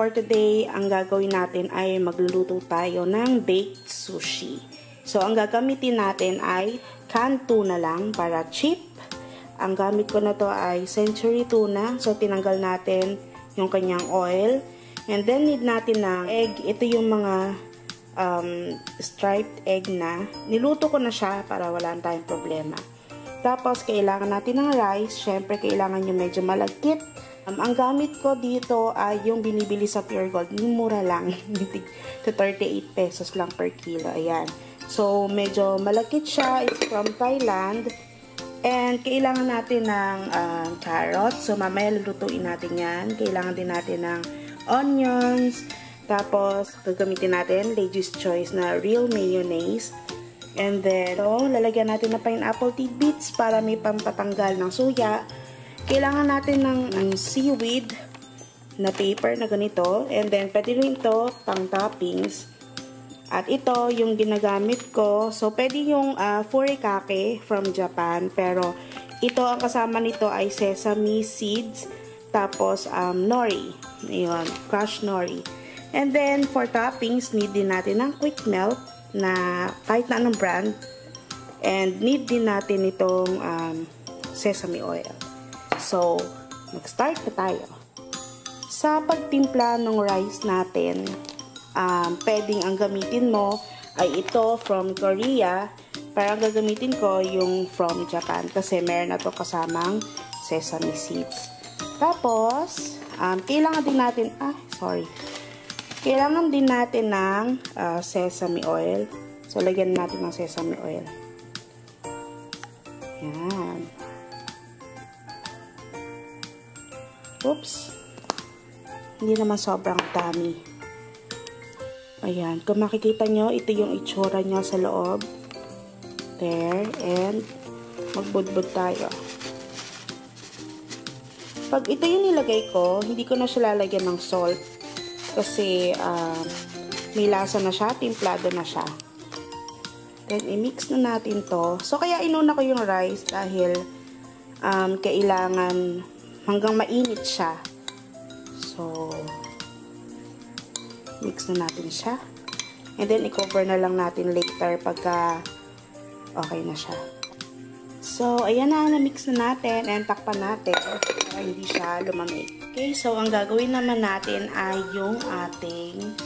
for today, ang gagawin natin ay magluluto tayo ng baked sushi. So, ang gagamitin natin ay canned tuna lang para cheap. Ang gamit ko na to ay century tuna. So, tinanggal natin yung kanyang oil. And then, need natin ng egg. Ito yung mga striped egg na. Niluto ko na siya para wala tayong problema. Tapos, kailangan natin ng rice. Siyempre, kailangan yung medyo malagkit. Ang gamit ko dito ay yung binibili sa Pure Gold. Mura lang. To 38 pesos lang per kilo. Ayan. So, medyo malagkit siya. It's from Thailand. And, kailangan natin ng carrots. So, mamaya lulutuin natin yan. Kailangan din natin ng onions. Tapos, gagamitin natin Lady's Choice na real mayonnaise. And then, lalagyan natin ng pineapple tidbits para may pampatanggal ng suya. Kailangan natin ng seaweed na paper na ganito. And then, pwede rin ito pang toppings. At ito, yung ginagamit ko. So, pwede yung furikake from Japan. Pero, ito, ang kasama nito ay sesame seeds. Tapos, nori. Ayun, crushed nori. And then, for toppings, need din natin ng quick melt na kahit na anong brand. And, need din natin itong sesame oil. So, mag-start na tayo. Sa pagtimpla ng rice natin, pwedeng ang gamitin mo ay ito from Korea. Pero ang gagamitin ko yung from Japan kasi meron na to kasamang sesame seeds. Tapos, kailangan din natin, kailangan din natin ng sesame oil. So, lagyan natin ng sesame oil. Yan. Oops. Hindi naman sobrang dami. Ayan. Kung makikita nyo, ito yung itsura niya sa loob. There. And, magbudbud tayo. Pag ito yung nilagay ko, hindi ko na siya lalagyan ng salt. Kasi, may lasa na siya. Timplado na siya. Then, i-mix na natin to. So, kaya inuna ko yung rice dahil kailangan hanggang mainit siya. So, mix na natin siya. And then, i-cover na lang natin later pagka okay na siya. So, ayan na, na-mix na natin and takpan natin para hindi siya lumamig. Okay, so, ang gagawin naman natin ay yung ating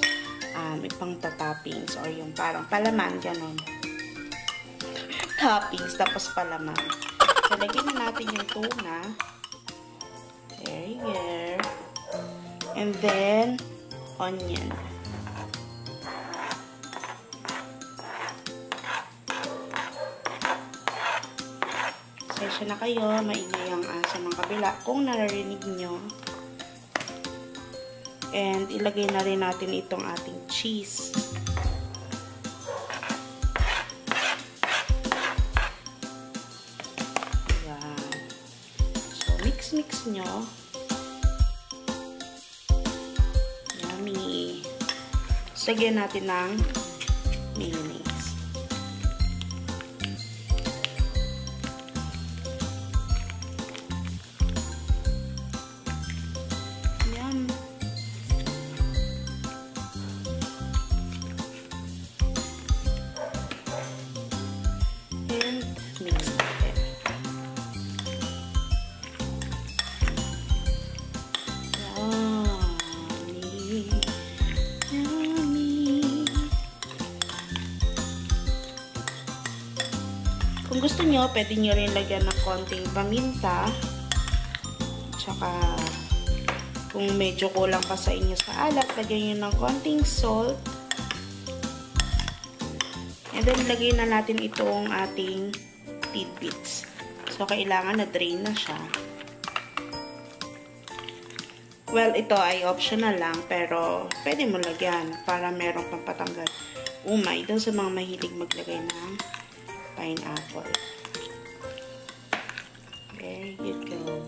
ipang toppings or yung parang palaman, ganun. Toppings, tapos palaman. So, lagyan na natin yung tuna. There, here. And then, onion. Pasensya na kayo, maingay ang asa ng kabila kung naririnig nyo. And, ilagay na rin natin itong ating cheese. Ayan. So, mix nyo. Yummy. Lagyan natin ng mayonnaise. Yum. And mix natin. Kung gusto nyo, pwede nyo rin lagyan ng konting paminta. Tsaka, kung medyo kulang pa sa inyo sa alat, lagyan nyo ng konting salt. And then, lagay na natin itong ating tidbits. So, kailangan na drain na siya. Well, ito ay optional lang, pero pwede mo lagyan para merong pampatanggal umay doon sa mga mahilig maglagay ng pineapple. There you go.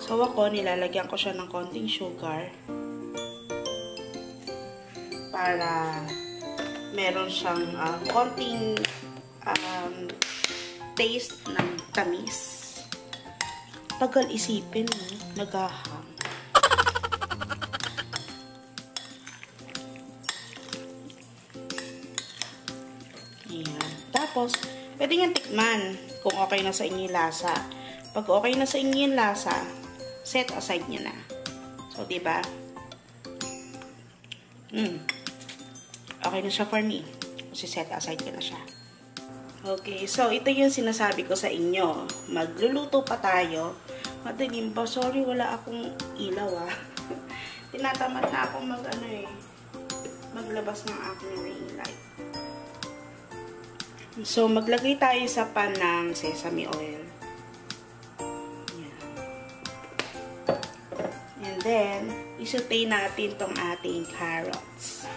So, ako, nilalagyan ko siya ng konting sugar para meron siyang konting taste ng tamis. tagal isipin, nagahang. Ayan. Tapos, pwede nyo tikman kung okay na sa inyo yung lasa. Pag okay na sa inyo yung lasa, set aside nyo na. So, diba? Okay na siya for me. Kasi set aside ko na siya. Okay, so ito yung sinasabi ko sa inyo. Magluluto pa tayo. Madilim ba? Sorry, wala akong ilaw Tinatamad na akong maglabas ng aking ring light. So, maglagay tayo sa pan ng sesame oil. Yan. And then, isaute natin tong ating carrots.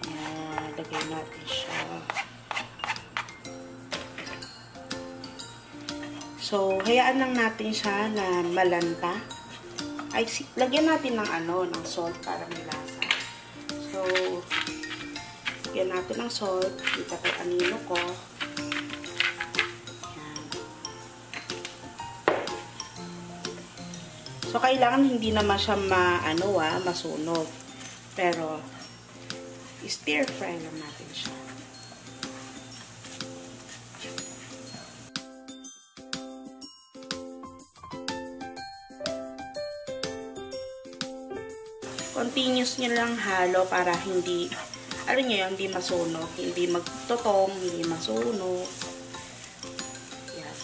Yan, lagay natin siya. So, hayaan lang natin siya na malanta. Ay, lagyan natin ng salt para may lasa. So, lagyan natin ng salt. Dito kay anino ko. Yan. So, kailangan hindi naman siya masunog. Pero, stir fry lang natin siya. Continuous nyo lang halo para hindi, hindi masunog, hindi magtotong, hindi masunog. Yan.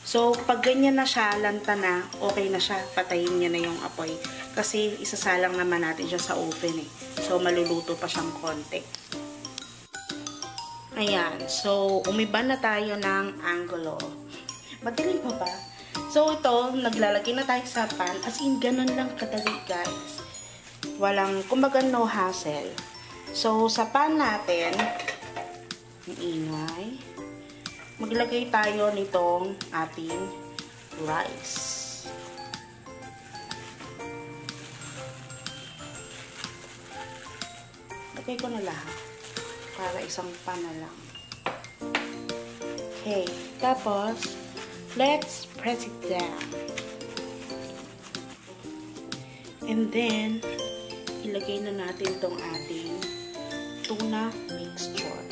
So, pag ganyan na siya, lanta na, okay na siya, patayin nyo na yung apoy. Kasi isasalang naman natin siya sa oven So, maluluto pa siyang konti. Ayan. So, umiba na tayo ng angulo. Madilim pa ba? So, ito, naglalagay na tayo sa pan. As in, ganun lang kadali, guys. Walang, kumbaga no hassle. So, sa pan natin, ingay, maglagay tayo nitong ating rice. Lagay ko na lahat para isang pan na lang. Okay, tapos, let's press it down. And then, ilagay na natin tong ating tuna mixture.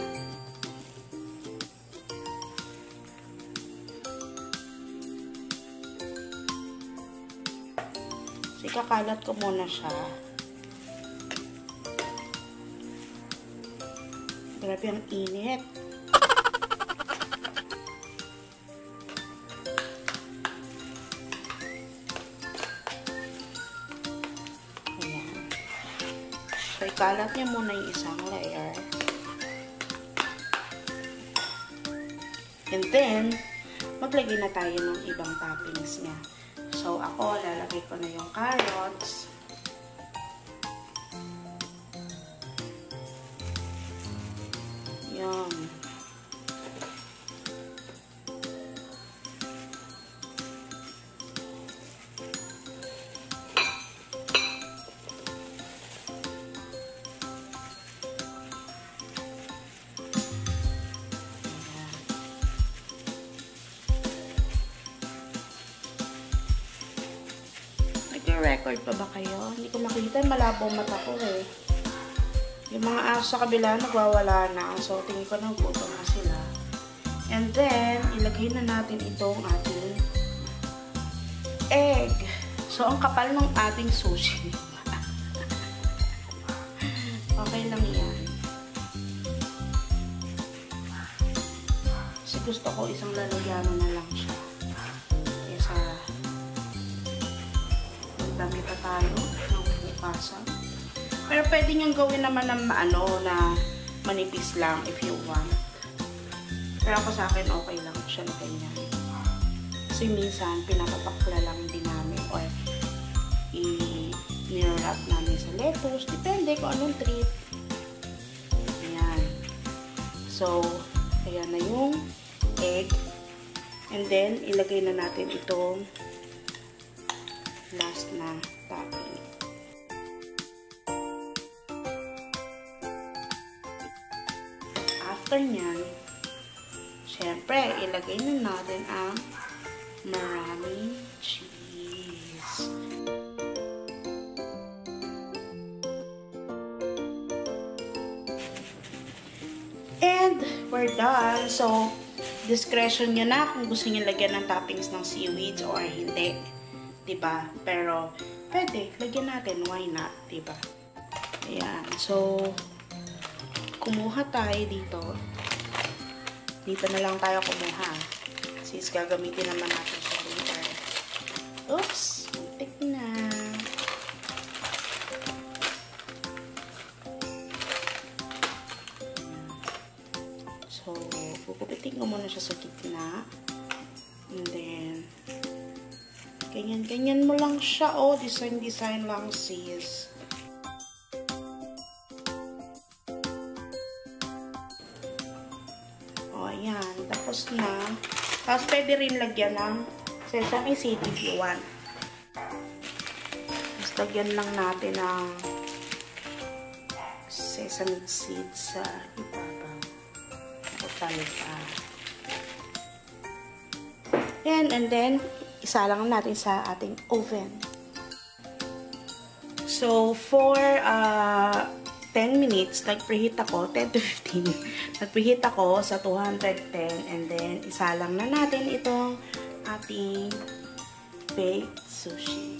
So, ikakalat ko muna siya. Grabe ang init. So, ikalat niya muna yung isang layer. And then, maglagay na tayo ng ibang toppings niya. So, ako, lalagay ko na yung carrots. Yan. Nag-record pa ba kayo? Hindi ko makita. Malabo mata ko Yung mga aso sa kabila nagwawala na. So, tingin ko nagutom na sila. And then, ilagay na natin itong ating egg. So, ang kapal ng ating sushi. Okay lang yan. Kasi gusto ko isang lalagyan na lang siya. Kesa dami pa tayo ng bukasan. Pero pwede niyong gawin naman ng na manipis lang if you want. Pero ako sa akin okay lang siya na ganyan. Kasi minsan pinapapakla lang din namin or i-wrap namin sa lettuce. Depende kung anong trip. Ayan. So, ayan na yung egg. And then, ilagay na natin itong last na topping. After nyan, syempre, ilagay na natin ang maraming cheese. And we're done. So, discretion nyo na kung gusto nyo lagyan ng toppings ng seaweeds or hindi. Diba? Pero, pwede. Lagyan natin. Why not? Diba? Ayan. So, kumuha tayo dito. Dito na lang tayo kumuha. Since gagamitin naman natin siya later. Oops! Muntik na. So, pupupitin ko muna siya sa gitna. And then, ganyan mo lang siya. Oh, design lang, sis. Oh, ayan. Tapos na. Tapos, pwede rin lagyan ng sesame seed if you want. Tapos, lagyan lang natin ng sesame seed sa ibabaw. Talpa. And then, isa lang natin sa ating oven. So, for 10 minutes, nag-preheat ako, 10 to 15. Nag-preheat ako sa 210. And then, isa lang na natin itong ating baked sushi.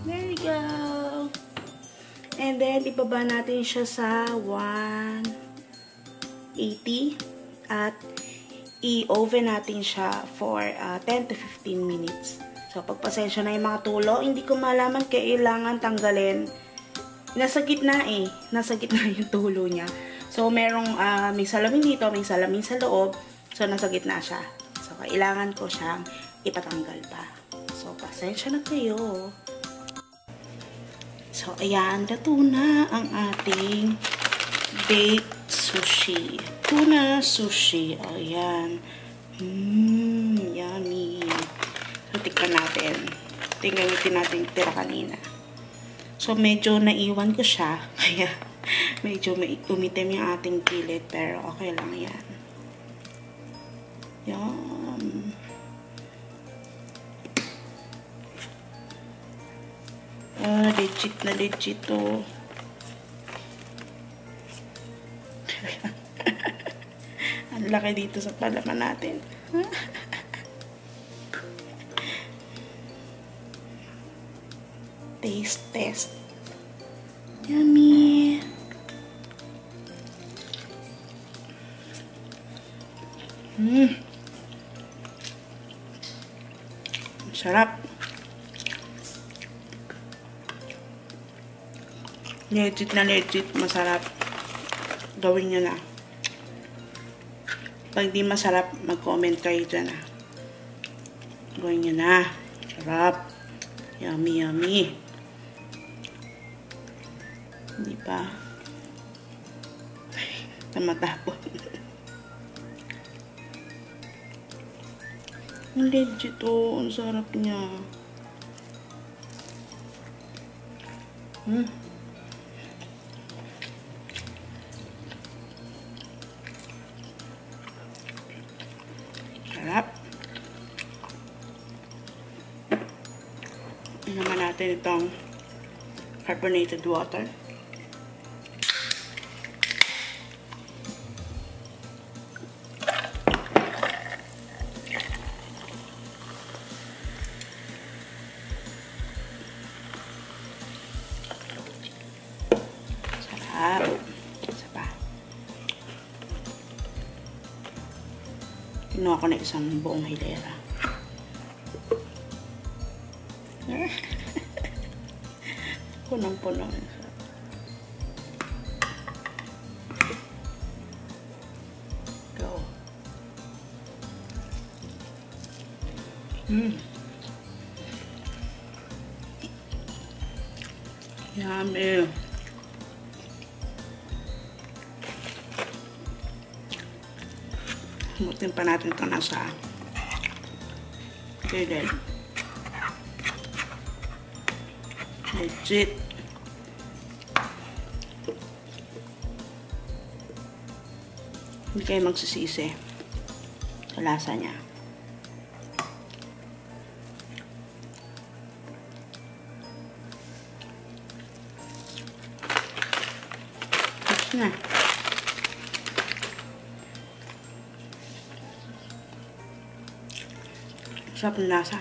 There we go. And then, ibaba natin siya sa 180 at i-oven natin siya for 10 to 15 minutes. So, pagpasensya na yung mga tulo, hindi ko malaman kailangan tanggalin. Nasa gitna eh. Nasa gitna yung tulo niya. So, merong may salamin dito, may salamin sa loob. So, nasa gitna siya. So, kailangan ko siyang ipatanggal pa. So, pasensya na kayo. So, ayan, luto na ang ating baked sushi. Tuna sushi. Ayan. Yummy. So, tikman natin. Tingnan natin yung tira kanina. So, medyo naiwan ko siya. Kaya, medyo umitim yung ating pilit. Pero, okay lang yan. Yum. Legit na legit to. Ang laki dito sa palaman natin. Taste test. Yummy. Sarap. Legit na legit, masarap. Gawin nyo na. Pag di masarap, mag-comment kayo dyan ah. Gawin nyo na. Sarap. Yummy, yummy. Hindi pa. Tamatapon. Ang legit oh. Ang sarap niya. Sarap. Naman natin itong carbonated water. Sarap. Isa pa. Kinuha ko na isang buong hilera. Punong-punong. Go. Yummy. Mutin pa natin ito nasa gilid. Legit. Hindi kayo magsisisi sa lasa niya. Tapos na. Sarap ng lasa.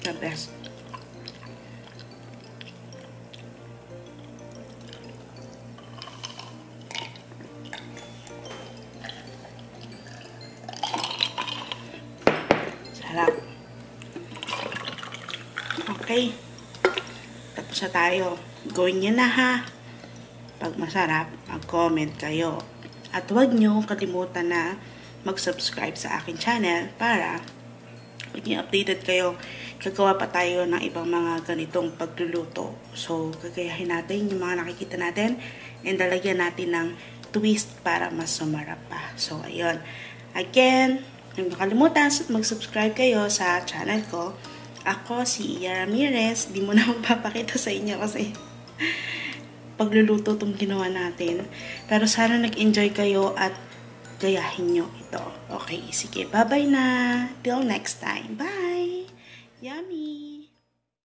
The best. Sarap. Okay. Tapos na tayo. Gawin nyo na ha. Pag masarap, mag-comment kayo. At huwag nyo kalimutan na mag-subscribe sa akin channel para maging updated kayo. Gagawa pa tayo ng ibang mga ganitong pagluluto. So, gagayahin natin yung mga nakikita natin and lalagyan natin ng twist para mas sumarap pa. So, ayun. Again, huwag nakalimutan mag-subscribe kayo sa channel ko. Ako, si Iya Ramirez. Di mo na magpapakita sa inyo kasi pagluluto itong ginawa natin. Pero sana nag-enjoy kayo at gayahin nyo ito. Okay, sige. Bye-bye na. Till next time. Bye! Yummy!